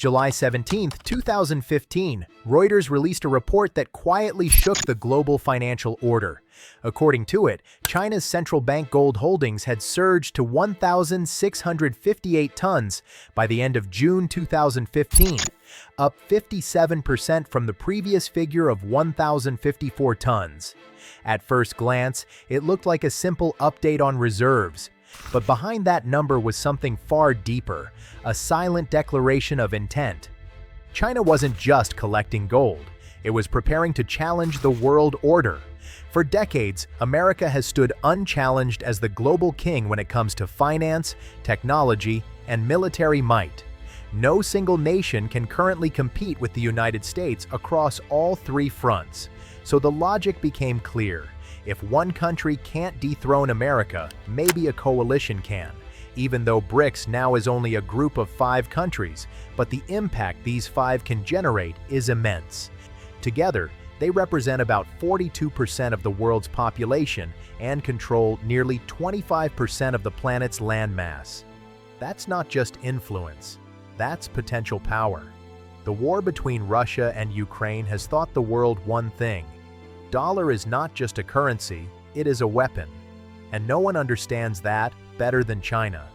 July 17, 2015, Reuters released a report that quietly shook the global financial order. According to it, China's central bank gold holdings had surged to 1,658 tons by the end of June 2015, up 57% from the previous figure of 1,054 tons. At first glance, it looked like a simple update on reserves. But behind that number was something far deeper, a silent declaration of intent. China wasn't just collecting gold, it was preparing to challenge the world order. For decades, America has stood unchallenged as the global king when it comes to finance, technology, and military might. No single nation can currently compete with the United States across all three fronts. So the logic became clear. If one country can't dethrone America, maybe a coalition can, even though BRICS now is only a group of 5 countries, but the impact these 5 can generate is immense. Together, they represent about 42% of the world's population and control nearly 25% of the planet's landmass. That's not just influence, that's potential power. The war between Russia and Ukraine has taught the world one thing. Dollar is not just a currency, it is a weapon. And no one understands that better than China.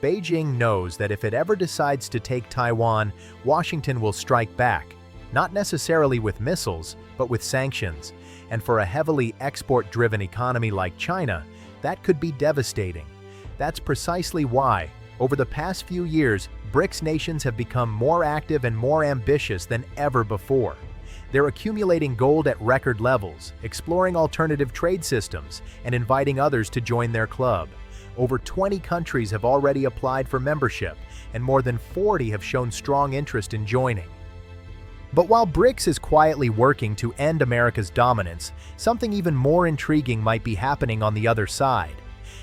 Beijing knows that if it ever decides to take Taiwan, Washington will strike back, not necessarily with missiles, but with sanctions. And for a heavily export-driven economy like China, that could be devastating. That's precisely why, over the past few years, BRICS nations have become more active and more ambitious than ever before. They're accumulating gold at record levels, exploring alternative trade systems, and inviting others to join their club. Over 20 countries have already applied for membership, and more than 40 have shown strong interest in joining. But while BRICS is quietly working to end America's dominance, something even more intriguing might be happening on the other side.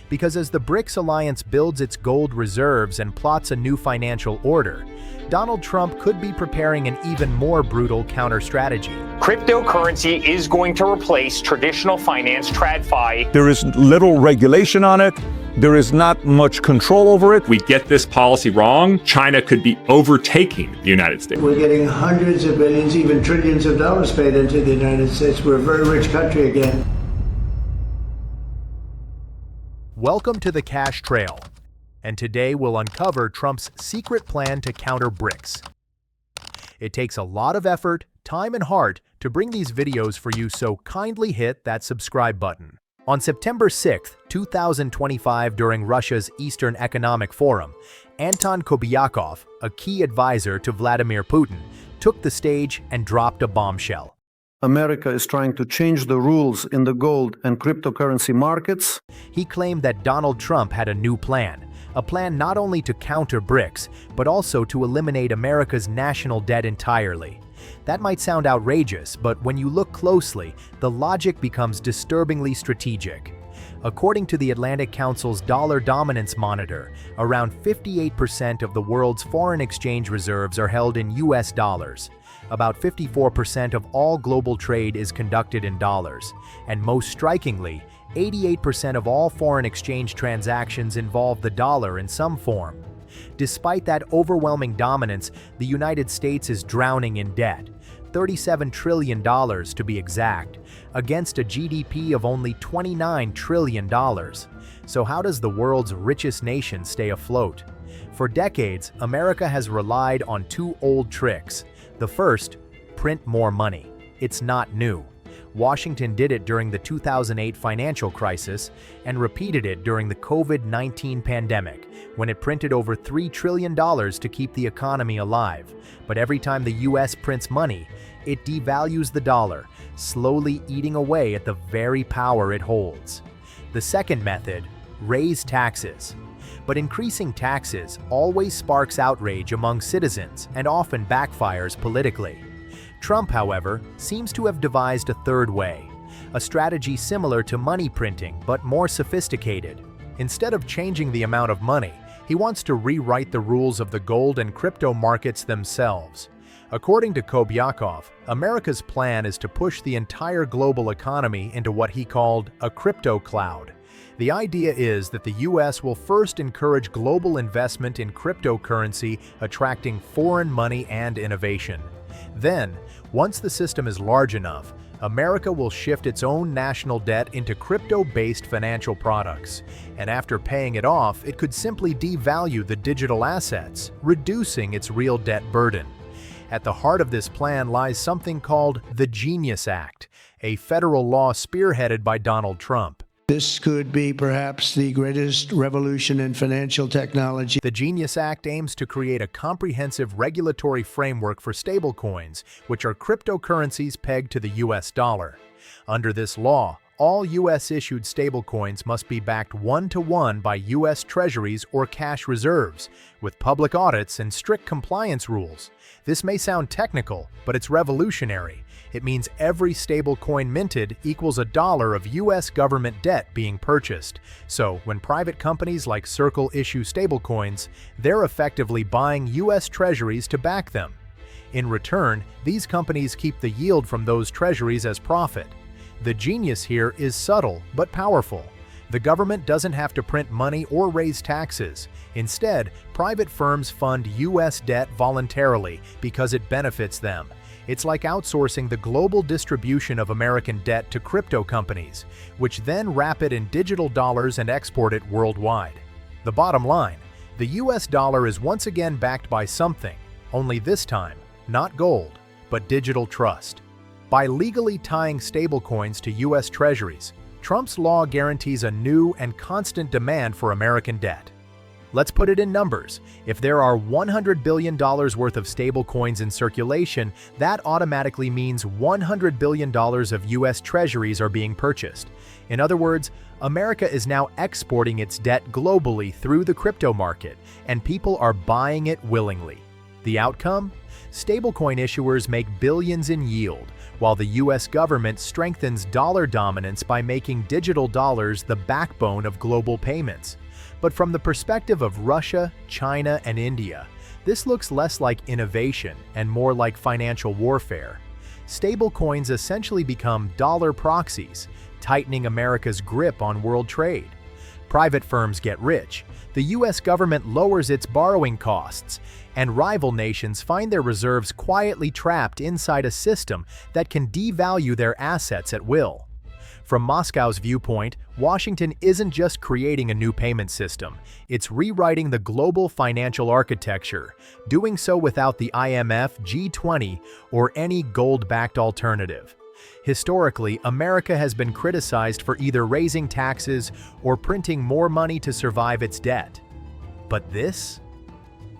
Because as the BRICS alliance builds its gold reserves and plots a new financial order, Donald Trump could be preparing an even more brutal counter-strategy. Cryptocurrency is going to replace traditional finance, TradFi. There is little regulation on it. There is not much control over it. We get this policy wrong, China could be overtaking the United States. We're getting hundreds of billions, even trillions of dollars paid into the United States. We're a very rich country again. Welcome to the Cash Trail, and today we'll uncover Trump's secret plan to counter BRICS. It takes a lot of effort, time, and heart to bring these videos for you, so kindly hit that subscribe button. On September 6, 2025, during Russia's Eastern Economic Forum, Anton Kobiakov, a key advisor to Vladimir Putin, took the stage and dropped a bombshell. America is trying to change the rules in the gold and cryptocurrency markets. He claimed that Donald Trump had a new plan, a plan not only to counter BRICS, but also to eliminate America's national debt entirely. That might sound outrageous, but when you look closely, the logic becomes disturbingly strategic. According to the Atlantic Council's Dollar Dominance Monitor, around 58% of the world's foreign exchange reserves are held in US dollars. About 54% of all global trade is conducted in dollars, and most strikingly, 88% of all foreign exchange transactions involve the dollar in some form. Despite that overwhelming dominance, the United States is drowning in debt, $37 trillion to be exact, against a GDP of only $29 trillion. So how does the world's richest nation stay afloat? For decades, America has relied on 2 old tricks. The first, print more money. It's not new. Washington did it during the 2008 financial crisis and repeated it during the COVID-19 pandemic, when it printed over $3 trillion to keep the economy alive. But every time the US prints money, it devalues the dollar, slowly eating away at the very power it holds. The second method, raise taxes. But increasing taxes always sparks outrage among citizens and often backfires politically. Trump, however, seems to have devised a third way, a strategy similar to money printing but more sophisticated. Instead of changing the amount of money, he wants to rewrite the rules of the gold and crypto markets themselves. According to Kobiakov, America's plan is to push the entire global economy into what he called a crypto cloud. The idea is that the US will first encourage global investment in cryptocurrency, attracting foreign money and innovation. Then, once the system is large enough, America will shift its own national debt into crypto-based financial products, and after paying it off, it could simply devalue the digital assets, reducing its real debt burden. At the heart of this plan lies something called the Genius Act, a federal law spearheaded by Donald Trump. This could be perhaps the greatest revolution in financial technology. The Genius Act aims to create a comprehensive regulatory framework for stablecoins, which are cryptocurrencies pegged to the US dollar. Under this law, all US-issued stablecoins must be backed one-to-one by US treasuries or cash reserves, with public audits and strict compliance rules. This may sound technical, but it's revolutionary. It means every stablecoin minted equals $1 of US government debt being purchased. So, when private companies like Circle issue stablecoins, they're effectively buying US treasuries to back them. In return, these companies keep the yield from those treasuries as profit. The genius here is subtle but powerful. The government doesn't have to print money or raise taxes. Instead, private firms fund US debt voluntarily because it benefits them. It's like outsourcing the global distribution of American debt to crypto companies, which then wrap it in digital dollars and export it worldwide. The bottom line, the US dollar is once again backed by something, only this time, not gold, but digital trust. By legally tying stablecoins to US treasuries, Trump's law guarantees a new and constant demand for American debt. Let's put it in numbers. If there are $100 billion worth of stablecoins in circulation, that automatically means $100 billion of US treasuries are being purchased. In other words, America is now exporting its debt globally through the crypto market, and people are buying it willingly. The outcome? Stablecoin issuers make billions in yield, while the US government strengthens dollar dominance by making digital dollars the backbone of global payments. But from the perspective of Russia, China, and India, this looks less like innovation and more like financial warfare. Stablecoins essentially become dollar proxies, tightening America's grip on world trade. Private firms get rich, the US government lowers its borrowing costs, and rival nations find their reserves quietly trapped inside a system that can devalue their assets at will. From Moscow's viewpoint, Washington isn't just creating a new payment system, it's rewriting the global financial architecture, doing so without the IMF, G20, or any gold-backed alternative. Historically, America has been criticized for either raising taxes or printing more money to survive its debt. But this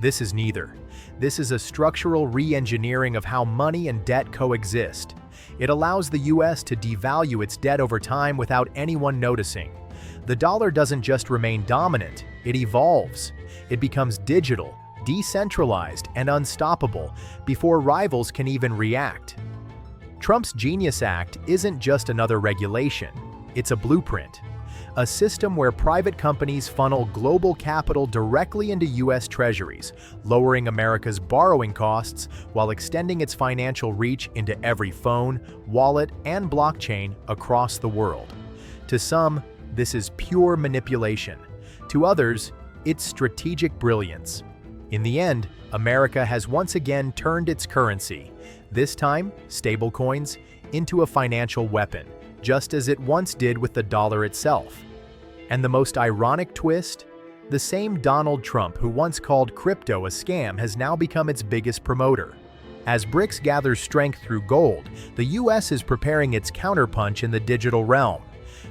is neither. This is a structural re-engineering of how money and debt coexist. It allows the US to devalue its debt over time without anyone noticing. The dollar doesn't just remain dominant, it evolves. It becomes digital, decentralized, and unstoppable before rivals can even react. Trump's Genius Act isn't just another regulation, it's a blueprint. A system where private companies funnel global capital directly into US treasuries, lowering America's borrowing costs while extending its financial reach into every phone, wallet, and blockchain across the world. To some, this is pure manipulation. To others, it's strategic brilliance. In the end, America has once again turned its currency, this time stablecoins, into a financial weapon, just as it once did with the dollar itself. And the most ironic twist? The same Donald Trump who once called crypto a scam has now become its biggest promoter. As BRICS gathers strength through gold, the US is preparing its counterpunch in the digital realm.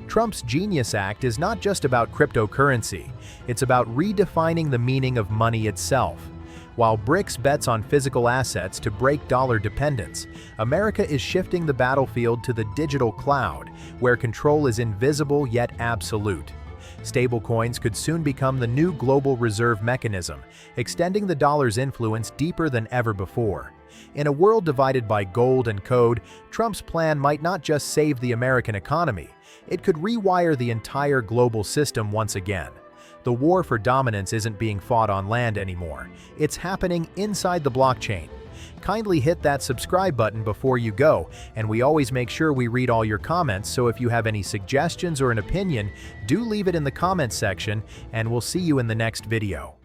Trump's Genius Act is not just about cryptocurrency, it's about redefining the meaning of money itself. While BRICS bets on physical assets to break dollar dependence, America is shifting the battlefield to the digital cloud, where control is invisible yet absolute. Stablecoins could soon become the new global reserve mechanism, extending the dollar's influence deeper than ever before. In a world divided by gold and code, Trump's plan might not just save the American economy, it could rewire the entire global system once again. The war for dominance isn't being fought on land anymore. It's happening inside the blockchain. Kindly hit that subscribe button before you go, and we always make sure we read all your comments, so if you have any suggestions or an opinion, do leave it in the comments section, and we'll see you in the next video.